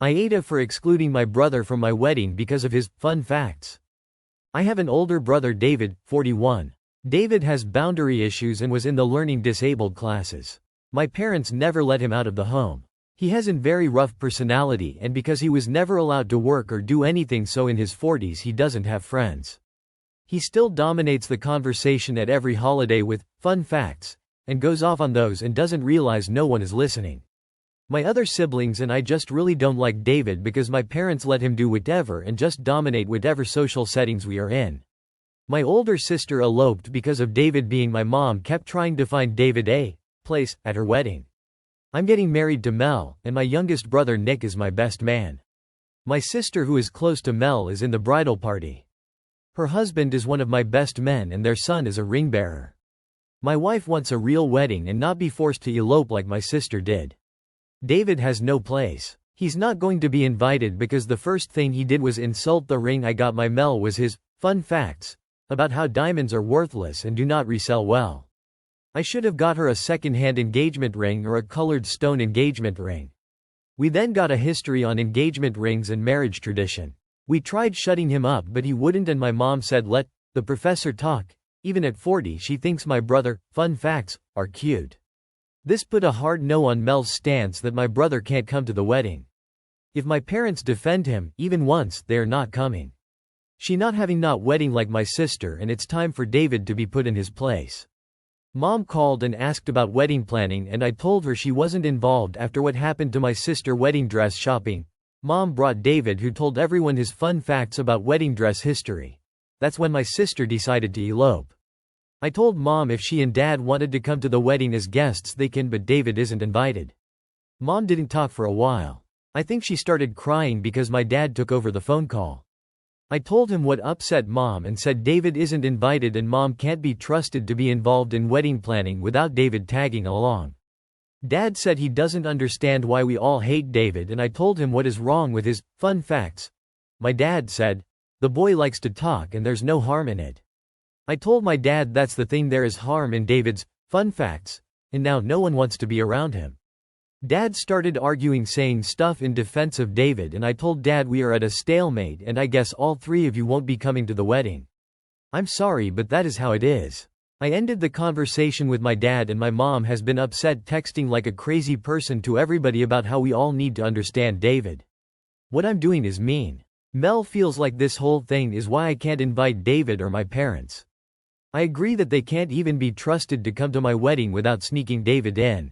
AITA for excluding my brother from my wedding because of his fun facts. I have an older brother David, 41. David has boundary issues and was in the learning disabled classes. My parents never let him out of the home. He has a very rough personality, and because he was never allowed to work or do anything, so in his 40s he doesn't have friends. He still dominates the conversation at every holiday with fun facts, and goes off on those and doesn't realize no one is listening. My other siblings and I just really don't like David because my parents let him do whatever and just dominate whatever social settings we are in. My older sister eloped because of David being my mom kept trying to find David a place at her wedding. I'm getting married to Mel, and my youngest brother Nick is my best man. My sister who is close to Mel is in the bridal party. Her husband is one of my best men and their son is a ring bearer. My wife wants a real wedding and not be forced to elope like my sister did. David has no place. He's not going to be invited because the first thing he did was insult the ring I got my Mel was his fun facts about how diamonds are worthless and do not resell well. I should have got her a second-hand engagement ring or a colored stone engagement ring. We then got a history on engagement rings and marriage tradition. We tried shutting him up but he wouldn't, and my mom said let the professor talk. Even at 40 she thinks my brother fun facts are cute. This put a hard no on Mel's stance that my brother can't come to the wedding. If my parents defend him, even once, they are not coming. She not having not wedding like my sister, and it's time for David to be put in his place. Mom called and asked about wedding planning and I told her she wasn't involved after what happened to my sister wedding dress shopping. Mom brought David who told everyone his fun facts about wedding dress history. That's when my sister decided to elope. I told Mom if she and Dad wanted to come to the wedding as guests they can, but David isn't invited. Mom didn't talk for a while. I think she started crying because my dad took over the phone call. I told him what upset Mom and said David isn't invited and Mom can't be trusted to be involved in wedding planning without David tagging along. Dad said he doesn't understand why we all hate David, and I told him what is wrong with his fun facts. My dad said, the boy likes to talk and there's no harm in it. I told my dad that's the thing, there is harm in David's fun facts, and now no one wants to be around him. Dad started arguing, saying stuff in defense of David, and I told Dad we are at a stalemate and I guess all three of you won't be coming to the wedding. I'm sorry, but that is how it is. I ended the conversation with my dad, and my mom has been upset, texting like a crazy person to everybody about how we all need to understand David. What I'm doing is mean. Mel feels like this whole thing is why I can't invite David or my parents. I agree that they can't even be trusted to come to my wedding without sneaking David in.